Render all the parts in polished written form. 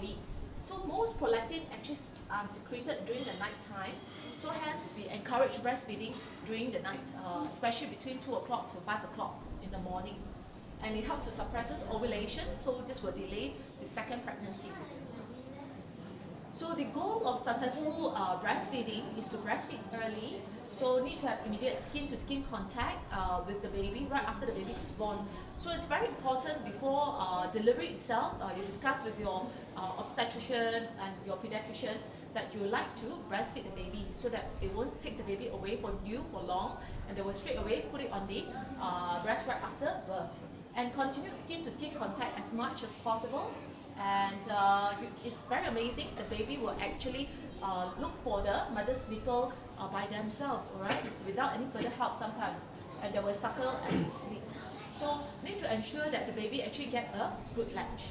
baby. So most prolactin actually are secreted during the night time. So hence we encourage breastfeeding during the night, especially between 2 o'clock to 5 o'clock in the morning. And it helps to suppresses ovulation, so this will delay the second pregnancy. So the goal of successful breastfeeding is to breastfeed early. So need to have immediate skin-to-skin contact with the baby right after the baby is born. So it's very important before delivery itself, you discuss with your obstetrician and your pediatrician that you like to breastfeed the baby so that it won't take the baby away from you for long, and they will straight away put it on the breast right after birth. And continue skin-to-skin contact as much as possible. And it's very amazing. The baby will actually look for the mother's nipple by themselves, alright, without any further help sometimes, and they will suckle and sleep. So need to ensure that the baby actually get a good latch.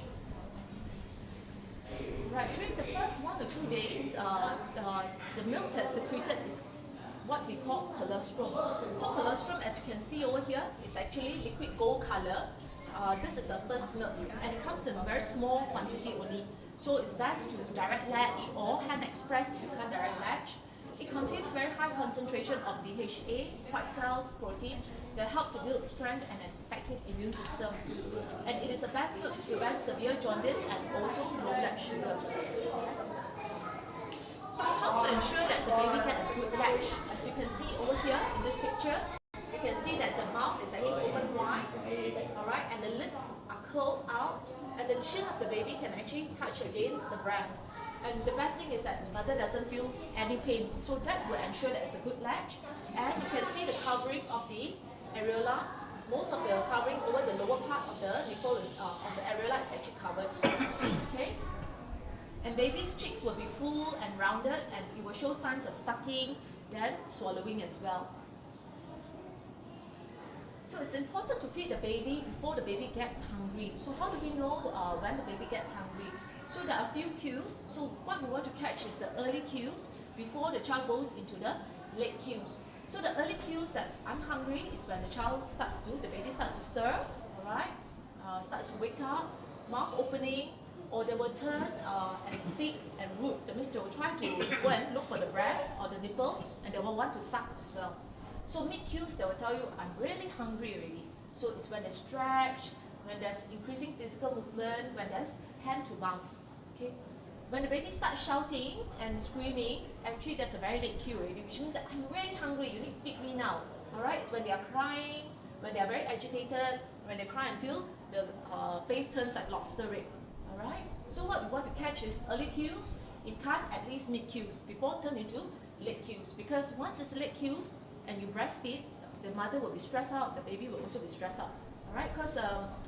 Right, during the first 1 or 2 days, the milk that's secreted is what we call colostrum. So colostrum, as you can see over here, is actually liquid gold color. This is the first milk, and it comes in a very small quantity only. So it's best to direct latch or hand express if you can't direct latch. It contains very high concentration of DHA, white cells, protein that help to build strength and an effective immune system. And it is the best milk to prevent severe jaundice and also low blood sugar. So how to ensure that the baby gets a good latch? As you can see over here in this picture, you can see that the mouth is actually open wide, alright, and the lips are curled out, and the chin of the baby can actually touch against the breast. And the best thing is that the mother doesn't feel any pain, so that will ensure that it's a good latch. And you can see the covering of the areola. Most of the covering over the lower part of the nipple is of the areola is actually covered. Okay. And baby's cheeks will be full and rounded, and it will show signs of sucking, then swallowing as well. So it's important to feed the baby before the baby gets hungry. So how do we know when the baby gets hungry? So there are a few cues. So what we want to catch is the early cues before the child goes into the late cues. So the early cues that I'm hungry is when the baby starts to stir, alright, starts to wake up, mouth opening, or they will turn and seek and root. That means they will try to go and look for the breast or the nipple, and they will want to suck as well. So mid-cues, they will tell you, I'm really hungry already. So it's when they stretch, when there's increasing physical movement, when there's hand to mouth. Okay? When the baby starts shouting and screaming, actually that's a very late cue already, which means that I'm really hungry, you need to feed me now. Alright, it's when they are crying, when they are very agitated, when they cry until the face turns like lobster red. Alright? So what we want to catch is early cues, it can't at least mid-cues, before turn into late cues. Because once it's late cues and you breastfeed, the mother will be stressed out, the baby will also be stressed out. Alright, because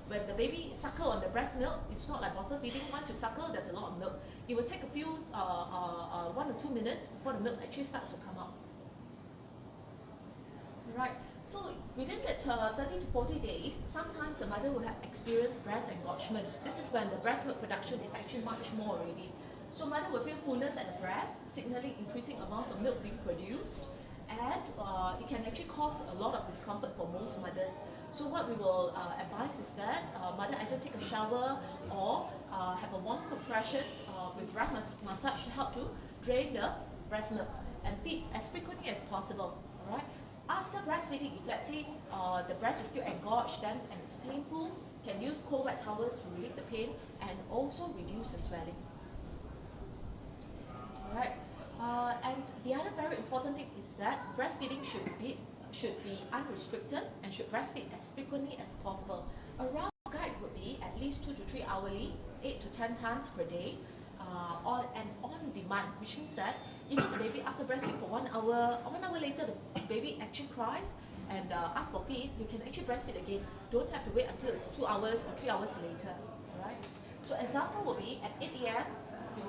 when the baby suckle on the breast milk, it's not like bottle feeding. Once you suckle, there's a lot of milk. It will take a few, 1 or 2 minutes before the milk actually starts to come out. Alright, so within that 30 to 40 days, sometimes the mother will have experienced breast engorgement. This is when the breast milk production is actually much more already. So mother will feel fullness at the breast, signaling increasing amounts of milk being produced. And it can actually cause a lot of discomfort for most mothers. So what we will advise is that mother either take a shower or have a warm compression with dry massage to help to drain the breast milk and feed as frequently as possible. Alright. After breastfeeding, if let's say the breast is still engorged and it's painful, can use cold wet towels to relieve the pain and also reduce the swelling. Alright. And the other very important thing is that breastfeeding should be unrestricted and should breastfeed as frequently as possible. A rough guide would be at least 2 to 3 hourly, 8 to 10 times per day, on demand, which means that even the baby after breastfeed for 1 hour, or 1 hour later the baby actually cries and asks for feed, you can actually breastfeed again. Don't have to wait until it's 2 hours or 3 hours later. Alright. So example will be at 8 AM, you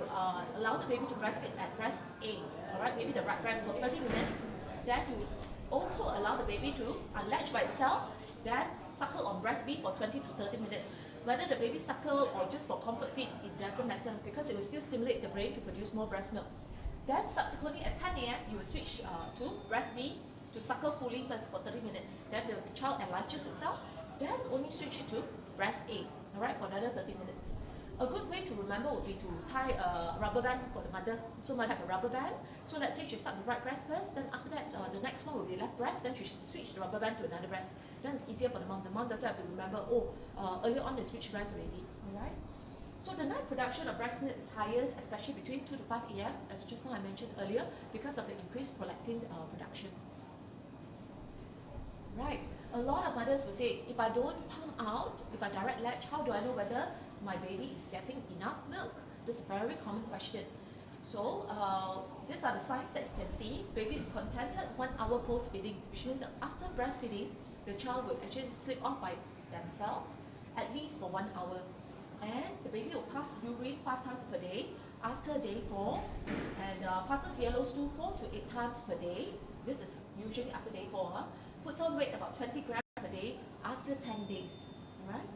allow the baby to breastfeed at breast A, alright, maybe the right breast for 30 minutes. Then you also allow the baby to unlatch by itself, then suckle on breast B for 20 to 30 minutes. Whether the baby suckle or just for comfort feed, it doesn't matter because it will still stimulate the brain to produce more breast milk. Then subsequently at 10 AM, you will switch to breast B to suckle fully first for 30 minutes. Then the child enlarges itself, then only switch to breast A, alright, for another 30 minutes. A good way to remember would be to tie a rubber band for the mother. So mother have a rubber band. So let's say she starts with right breast first, then after that the next one will be left breast, then she should switch the rubber band to another breast. Then it's easier for the mom. The mom doesn't have to remember, earlier on they switched breast already. Alright? So the night production of breast milk is highest, especially between 2 to 5 a.m., as just now I mentioned earlier, because of the increased prolactin production. Right. A lot of mothers will say, if I don't pump out, if I direct latch, how do I know whether my baby is getting enough milk? This is a very common question. So these are the signs that you can see. Baby is contented 1 hour post-feeding, which means that after breastfeeding, the child will actually sleep off by themselves, at least for 1 hour. And the baby will pass urine 5 times per day after day 4, and passes yellow stool 4 to 8 times per day. This is usually after day 4. Huh? Puts on weight about 20 grams per day after 10 days. Right?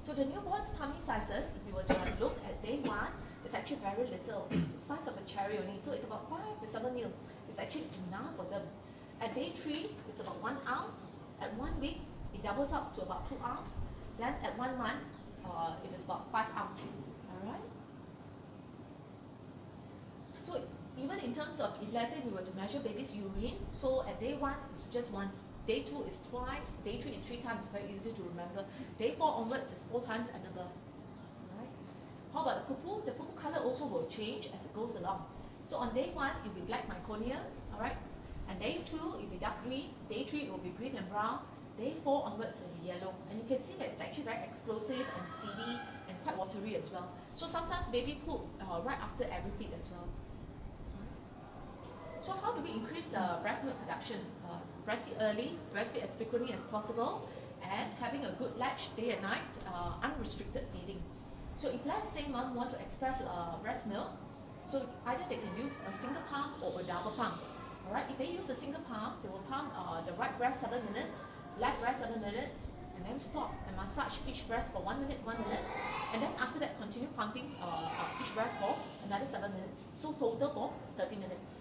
So the newborn's tummy sizes, if you were to have a look at day 1, it's actually very little. It's the size of a cherry only. So it's about 5 to 7 meals. It's actually enough for them. At day 3, it's about 1 ounce. At 1 week, it doubles up to about 2 ounces. Then at 1 month, it is about 5 ounces. Alright? So even in terms of, if let's say we were to measure baby's urine, so at day 1 it's just once, day 2 is twice, day 3 is 3 times, very easy to remember. Day 4 onwards is 4 times and above. Right? How about the poo-poo? The poo-poo color also will change as it goes along. So on day 1 it will be black meiconia, alright? And day 2 it will be dark green, day 3 it will be green and brown, day 4 onwards it will be yellow. And you can see that it's actually very explosive and seedy and quite watery as well. So sometimes baby poop right after every feed as well. So how do we increase the breast milk production? Breastfeed early, breastfeed as frequently as possible, and having a good latch day and night, unrestricted feeding. So if let's say mom want to express breast milk, so either they can use a single pump or a double pump. Alright, if they use a single pump, they will pump the right breast 7 minutes, left breast 7 minutes, and then stop and massage each breast for 1 minute, 1 minute, and then after that continue pumping each breast for another 7 minutes. So total for 30 minutes.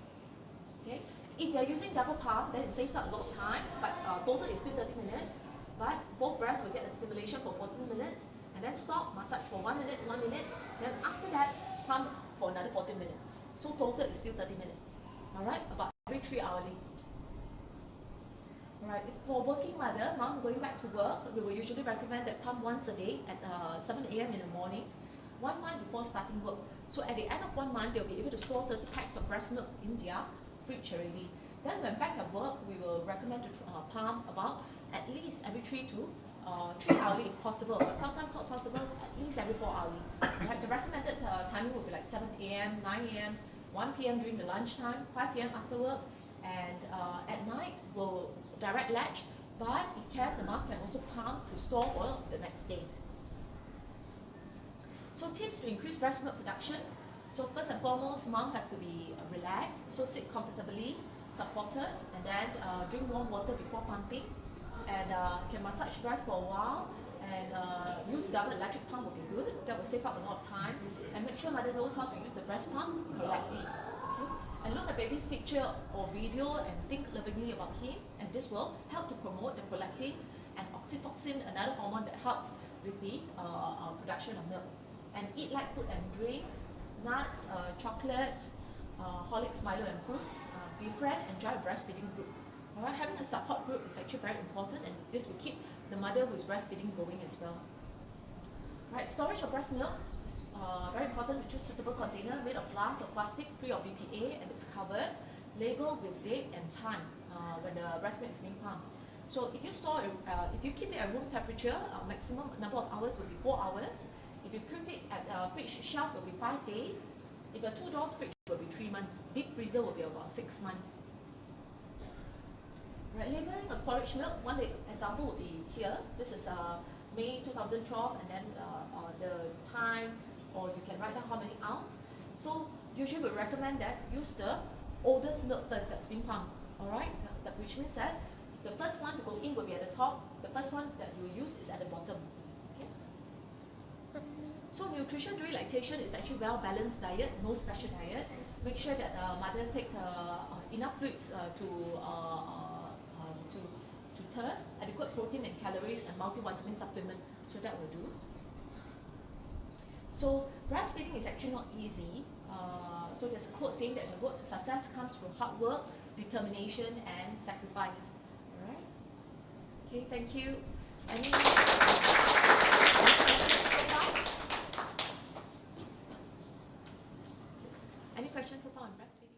Okay. If they're using double pump, then it saves up a lot of time, but total is still 30 minutes, but both breasts will get a stimulation for 14 minutes, and then stop, massage for 1 minute, 1 minute, then after that, pump for another 14 minutes. So total is still 30 minutes. Alright, about every 3 hourly. Alright, it's for working mother, mom going back to work, we will usually recommend that pump once a day at 7 a.m. in the morning, 1 month before starting work. So at the end of 1 month, they'll be able to store 30 packs of breast milk in their fridge already. Then when back at work, we will recommend to pump about at least every 3 hourly if possible, but sometimes not possible, at least every 4 hourly. Right? The recommended timing will be like 7 a.m., 9 a.m., 1 p.m. during the lunchtime, 5 p.m. after work, and at night we'll direct latch, but if can, the mom can also pump to store for the next day. So tips to increase breast milk production. So first and foremost, mom have to be relaxed, so sit comfortably, supported, and then drink warm water before pumping, and can massage breast for a while, and use double electric pump will be good. That will save up a lot of time, and make sure mother knows how to use the breast pump correctly. Okay? And look at baby's picture or video and think lovingly about him, and this will help to promote the prolactin and oxytocin, another hormone that helps with the production of milk. And eat light food and drinks, nuts, chocolate, Horlicks, Milo and fruits. Befriend, enjoy a breastfeeding group. Alright, having a support group is actually very important, and this will keep the mother who is breastfeeding going as well. Right, storage of breast milk is very important to choose suitable container made of glass or plastic, free of BPA, and it's covered, labeled with date and time when the breast milk is being pumped. So if you store, if you keep it at room temperature, maximum number of hours will be 4 hours. If you keep it at fridge shelf, it will be 5 days. If a 2-door fridge, will be 3 months. Deep freezer will be about 6 months. Right, labeling of storage milk, one example would be here. This is May 2012, and then the time, or you can write down how many ounces. So usually we recommend that use the oldest milk first that's being pumped. Alright, which means that the first one to go in will be at the top, the first one that you use is at the bottom. Okay? So nutrition during lactation is actually well-balanced diet, no special diet. Make sure that mother take enough fluids to thirst, adequate protein and calories, and multivitamin supplement. So that will do. So breastfeeding is actually not easy. So there's a quote saying that the road to success comes through hard work, determination, and sacrifice. All right. Okay. Thank you. Any questions so far? Any questions so far on breastfeeding?